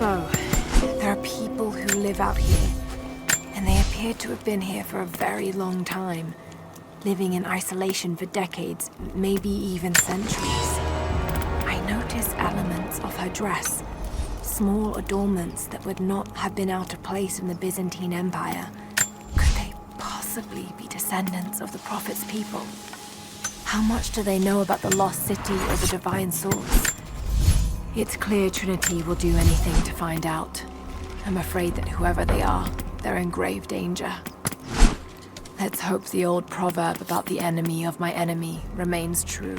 So, there are people who live out here, and they appear to have been here for a very long time, living in isolation for decades, maybe even centuries. I notice elements of her dress, small adornments that would not have been out of place in the Byzantine Empire. Could they possibly be descendants of the Prophet's people? How much do they know about the lost city or the divine source? It's clear Trinity will do anything to find out. I'm afraid that whoever they are, they're in grave danger. Let's hope the old proverb about the enemy of my enemy remains true.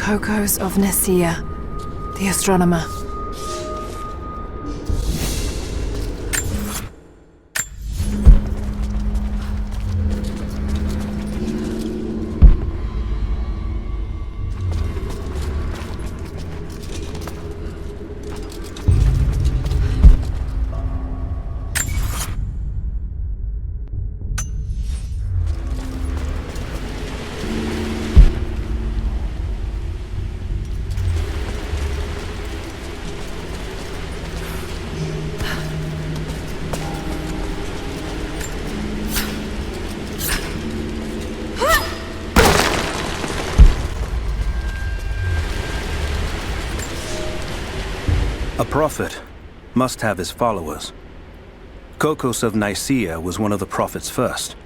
Kokos of Nicaea, the astronomer. A prophet must have his followers. Kokos of Nicaea was one of the prophets first.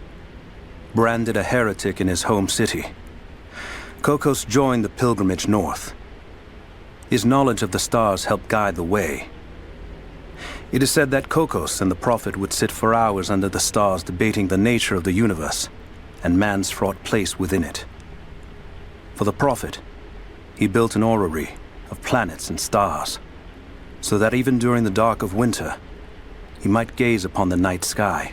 Branded a heretic in his home city, Kokos joined the pilgrimage north. His knowledge of the stars helped guide the way. It is said that Kokos and the prophet would sit for hours under the stars debating the nature of the universe and man's fraught place within it. For the prophet, he built an orrery of planets and stars, so that even during the dark of winter, he might gaze upon the night sky.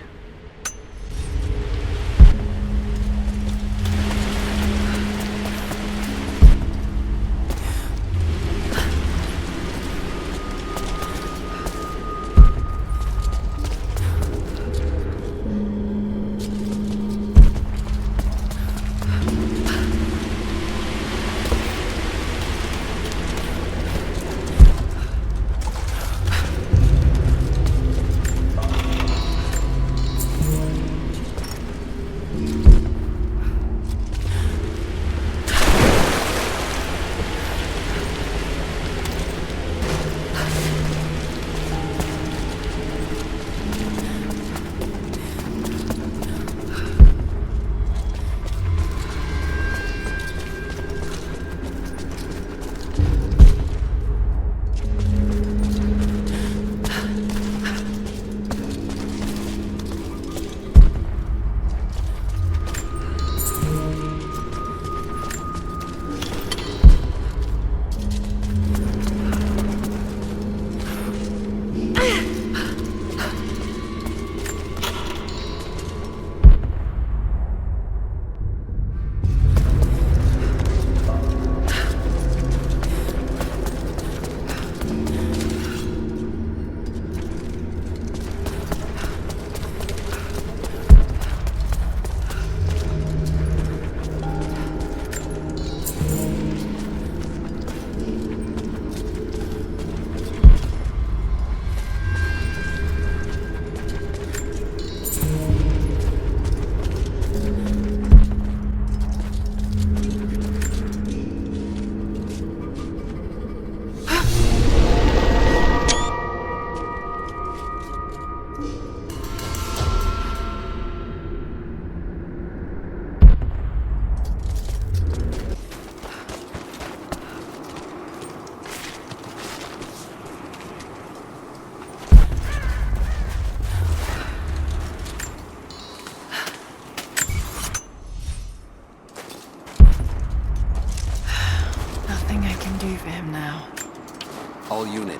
all unit.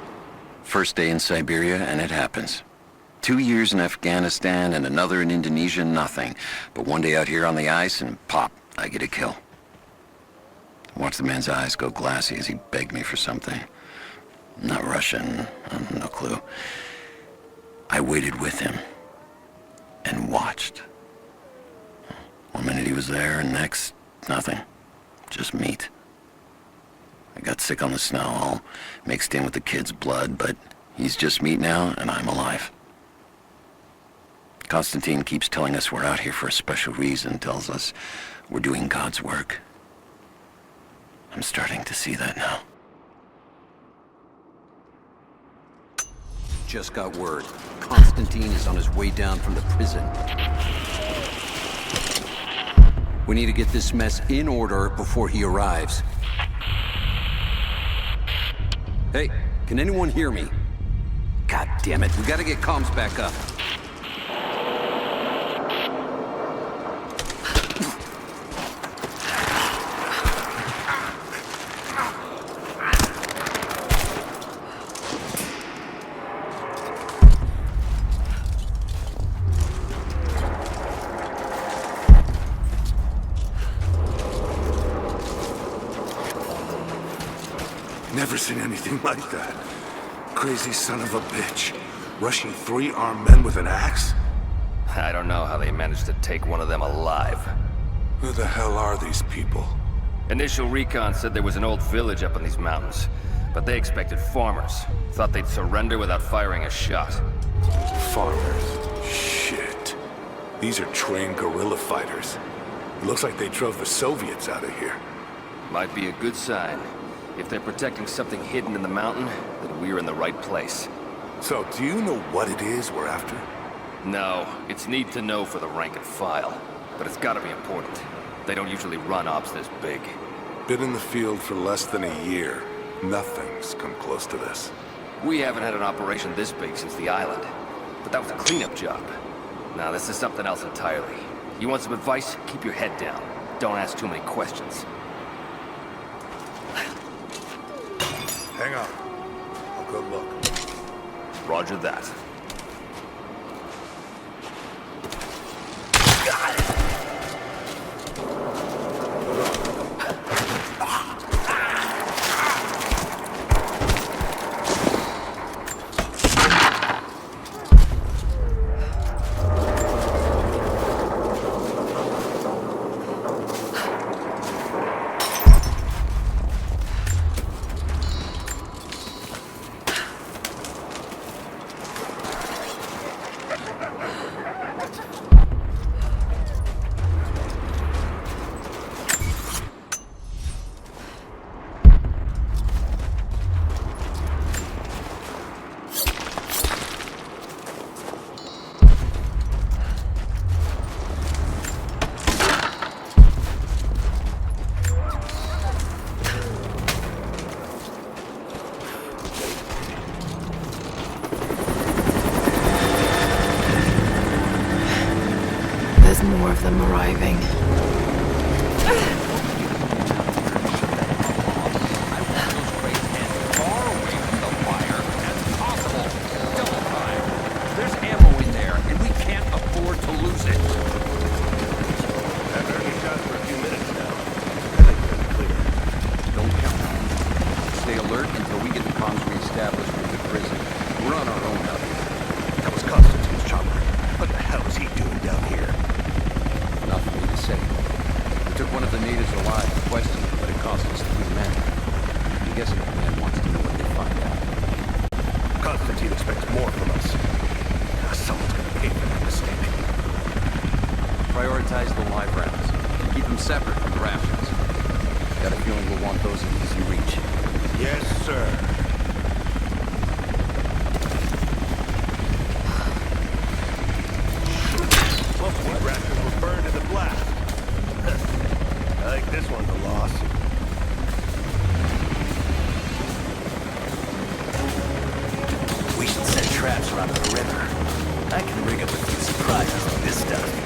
First day in Siberia, and it happens. 2 years in Afghanistan and another in Indonesia, nothing. But one day out here on the ice, and pop, I get a kill. Watch the man's eyes go glassy as he begged me for something. Not Russian, no clue. I waited with him and watched. One minute he was there, and next, nothing. Just meat. I got sick on the snow, all mixed in with the kid's blood, but he's just meat now, and I'm alive. Konstantin keeps telling us we're out here for a special reason, tells us we're doing God's work. I'm starting to see that now. Just got word. Konstantin is on his way down from the prison. We need to get this mess in order before he arrives. Hey, can anyone hear me? God damn it, we gotta get comms back up. Never seen anything like that. Crazy son of a bitch. Rushing 3 armed men with an axe? I don't know how they managed to take one of them alive. Who the hell are these people? Initial recon said there was an old village up in these mountains, but they expected farmers. Thought they'd surrender without firing a shot. Farmers. Shit. These are trained guerrilla fighters. It looks like they drove the Soviets out of here. Might be a good sign. If they're protecting something hidden in the mountain, then we're in the right place. So, do you know what it is we're after? No, it's need to know for the rank and file. But it's gotta be important. They don't usually run ops this big. Been in the field for less than a year. Nothing's come close to this. We haven't had an operation this big since the island. But that was a cleanup job. Now this is something else entirely. You want some advice? Keep your head down. Don't ask too many questions. Hang on. I'll go look. Roger that. There's more of them arriving. Prioritize the live rounds. Keep them separate from the rations. Got a feeling we'll want those in easy reach. Yes, sir. Most of the rations were burned in the blast. I think this one's a loss. We should set traps around the perimeter. I can rig up a few surprises with this stuff.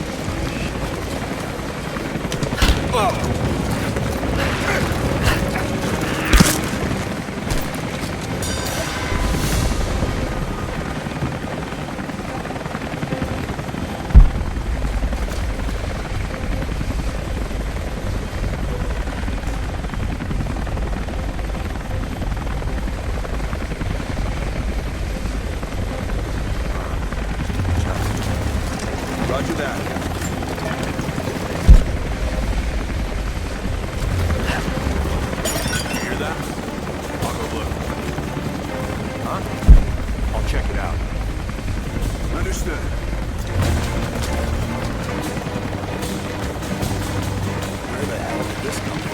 Roger that. You hear that? I'll go look. Huh? I'll check it out. Understood. Where the hell did this come from?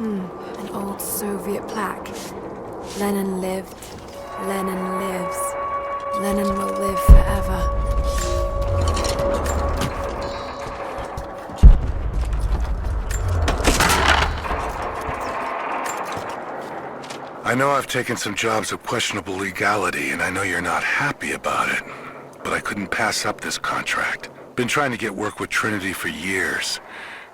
An old Soviet plaque. Lenin lived. Lenin lives. Lenin will live forever. I know I've taken some jobs of questionable legality, and I know you're not happy about it. But I couldn't pass up this contract. Been trying to get work with Trinity for years.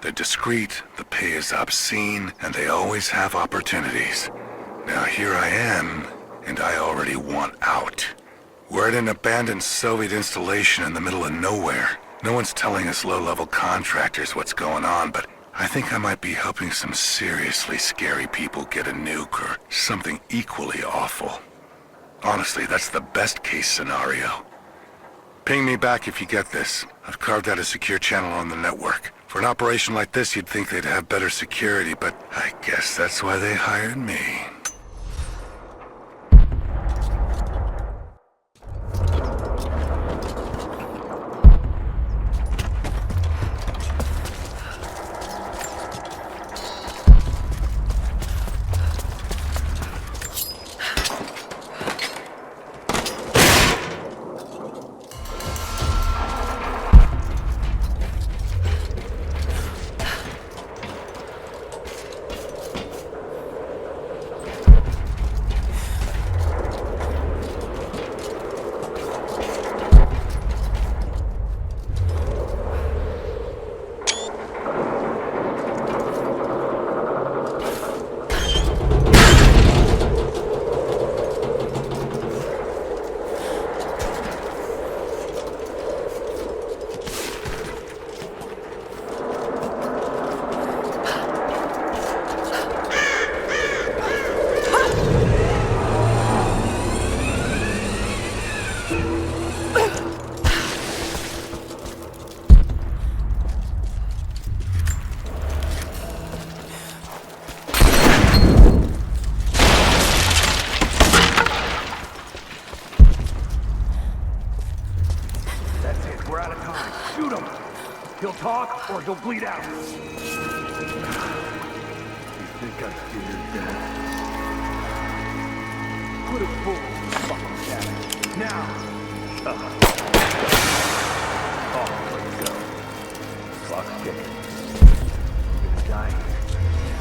They're discreet, the pay is obscene, and they always have opportunities. Now here I am, and I already want out. We're at an abandoned Soviet installation in the middle of nowhere. No one's telling us low-level contractors what's going on, but I think I might be helping some seriously scary people get a nuke or something equally awful. Honestly, that's the best-case scenario. Ping me back if you get this. I've carved out a secure channel on the network. For an operation like this, you'd think they'd have better security, but I guess that's why they hired me. He'll talk, or he'll bleed out. You think I feared that? Put a bullet in the fucking cabin. Now! Oh, let's go. Clock's ticking. You're gonna die here.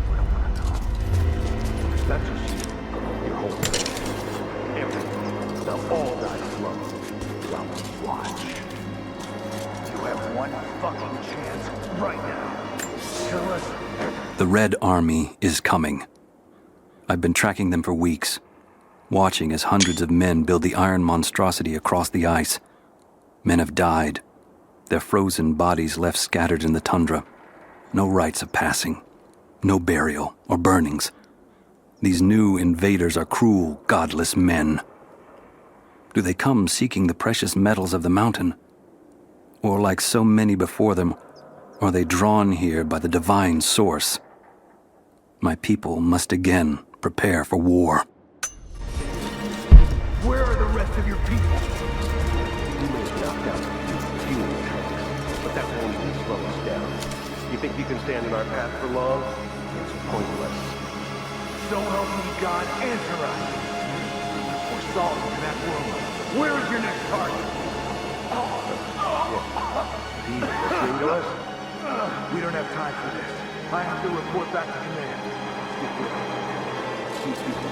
We don't wanna know. That's just you. Your whole thing. Everything. They'll all die slow. Watch. You have one fucking chance right now. Kill us. The Red Army is coming. I've been tracking them for weeks, watching as hundreds of men build the iron monstrosity across the ice. Men have died. their frozen bodies left scattered in the tundra. No rites of passing, no burial or burnings. These new invaders are cruel, godless men. Do they come seeking the precious metals of the mountain? Or like so many before them, are they drawn here by the divine source? My people must again prepare for war. Where are the rest of your people? You may have knocked out a few fuel trucks, but that won't even slow us down. You think you can stand in our path for long? It's pointless. So help me God, answer us! We're solving in that room. Where is your next target? He's listening to us? We don't have time for this. I have to report back to command. Stick with me. Keep people.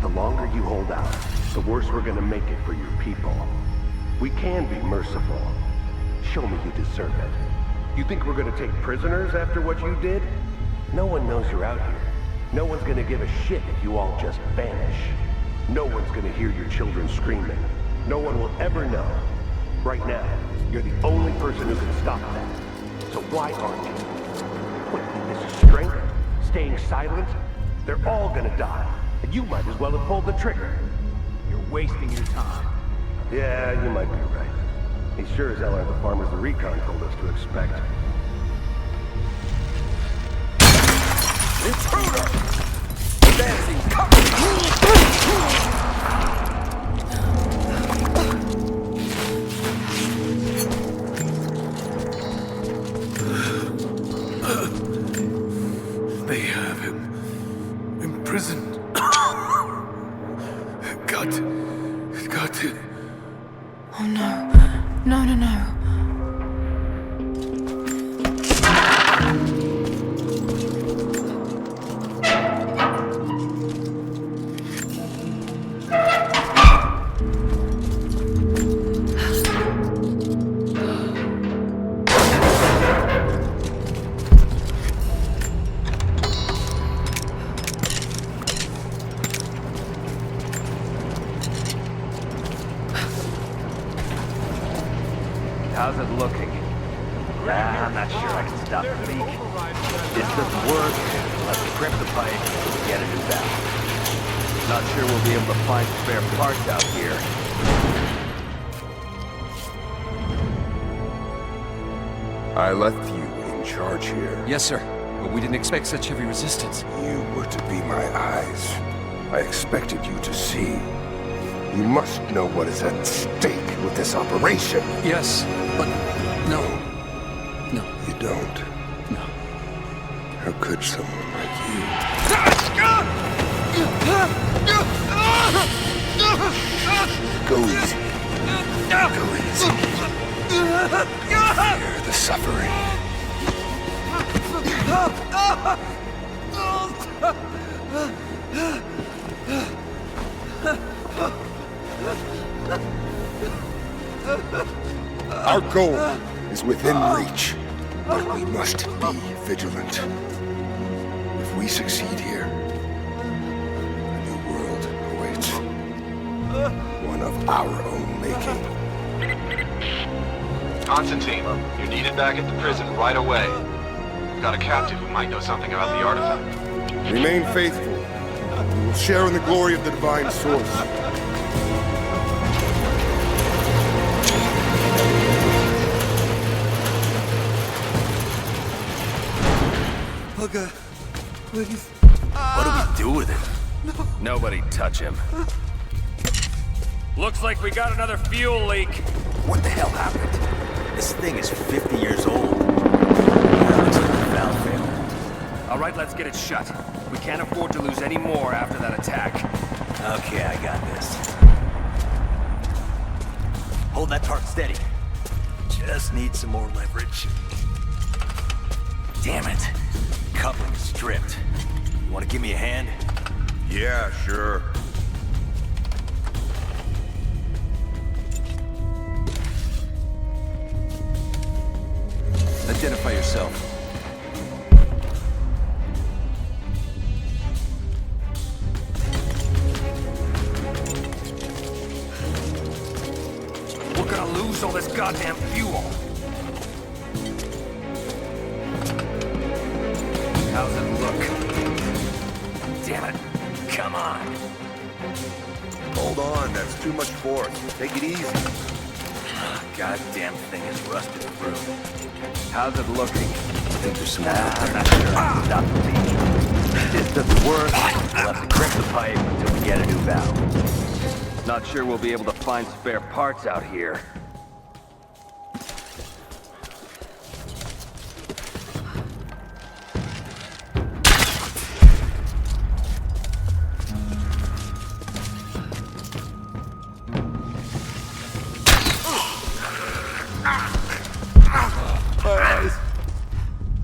The longer you hold out, the worse we're gonna make it for your people. We can be merciful. Show me you deserve it. You think we're gonna take prisoners after what you did? No one knows you're out here. No one's gonna give a shit if you all just vanish. No one's gonna hear your children screaming. No one will ever know. Right now, you're the only person who can stop that. So why aren't you? What, this is strength? Staying silent? They're all gonna die. And you might as well have pulled the trigger. You're wasting your time. Yeah, you might be right. He sure as hell aren't the farmers the recon told us to expect. Intruder! Advancing cover! They have him imprisoned. Got to. Oh no. No, no, no. How's it looking? I'm not sure I can stop the leak. This doesn't work. Let's crimp the pipe and get it inbound. Not sure we'll be able to find spare parts out here. I left you in charge here. Yes, sir. But we didn't expect such heavy resistance. You were to be my eyes. I expected you to see. You must know what is at stake with this operation. Yes, but no. No. You don't? No. How could someone like you? Go easy. Go easy. Fear the suffering. Our goal is within reach, but we must be vigilant. If we succeed here, a new world awaits. One of our own making. Constantine, you're needed back at the prison right away. We've got a captive who might know something about the artifact. Remain faithful. We will share in the glory of the divine source. Please. What do we do with it? No. Nobody touch him. Looks like we got another fuel leak. What the hell happened? This thing is 50 years old. Looks like the valve failed. All right, let's get it shut. We can't afford to lose any more after that attack. Okay, I got this. Hold that tarp steady. Just need some more leverage. Damn it. Coupling is stripped. You want to give me a hand? Yeah, sure. Identify yourself. gonna lose all this goddamn fuel. How's it look? Damn it. Come on. Hold on, that's too much force. Take it easy. Goddamn thing is rusted through. How's it looking? I think there's someone out I'm there. not sure I can stop the leak. If this doesn't work, we'll have to crimp the pipe until we get a new valve. Not sure we'll be able to find spare parts out here.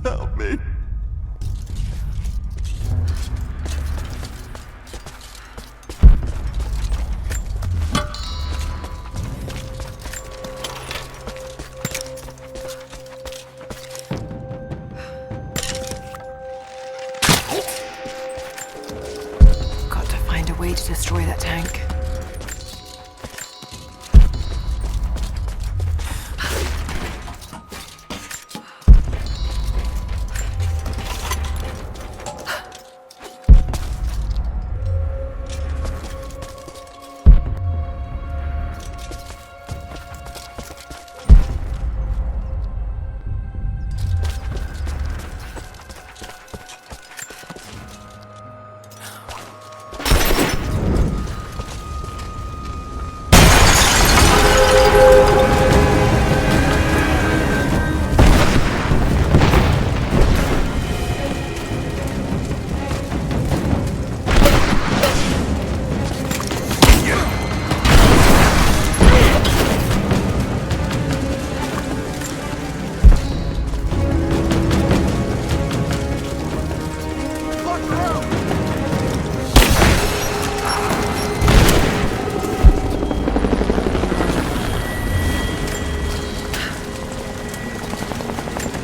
Help me. Got to find a way to destroy that tank.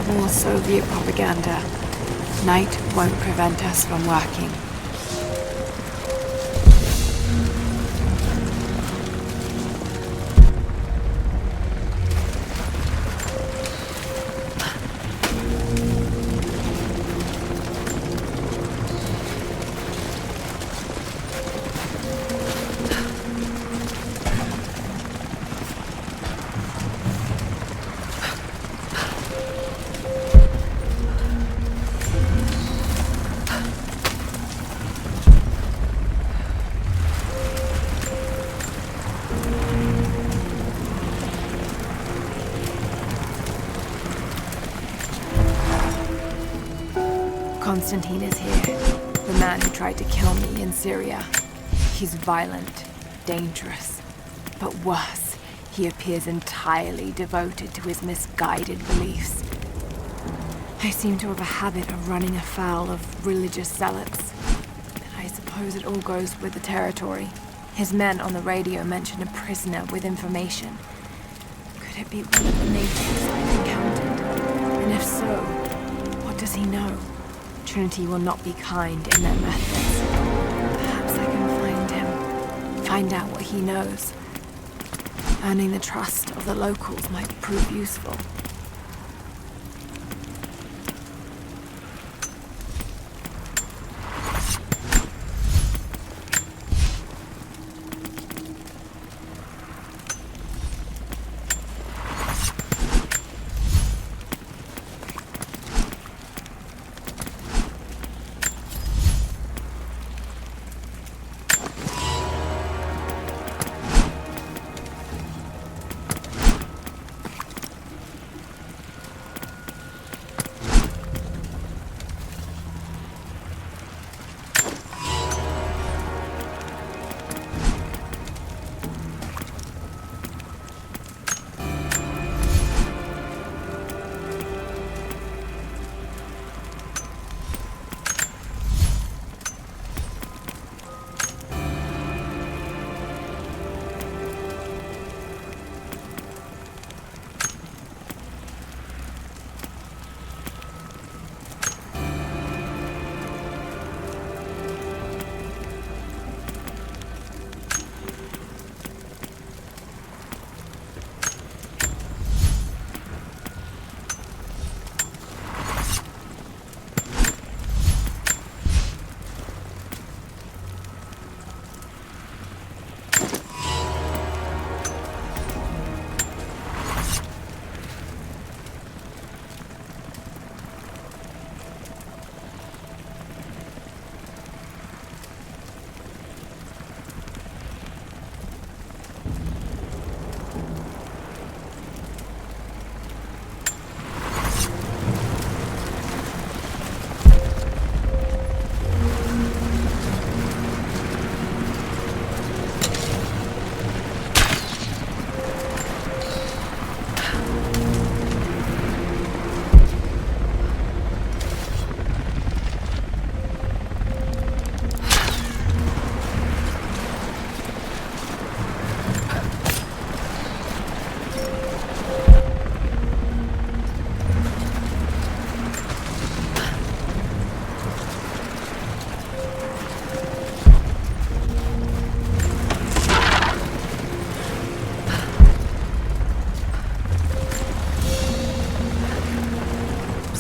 More Soviet propaganda. Night won't prevent us from working. Konstantin is here, the man who tried to kill me in Syria. He's violent, dangerous, but worse, he appears entirely devoted to his misguided beliefs. I seem to have a habit of running afoul of religious zealots. I suppose it all goes with the territory. His men on the radio mentioned a prisoner with information. Could it be one of the natives I've encountered? And if so, what does he know? Trinity will not be kind in their methods. Perhaps I can find him, find out what he knows. Earning the trust of the locals might prove useful.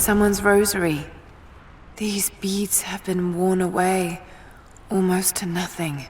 Someone's rosary. These beads have been worn away, almost to nothing.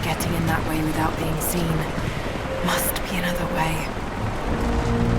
Getting in that way without being seen. Must be another way.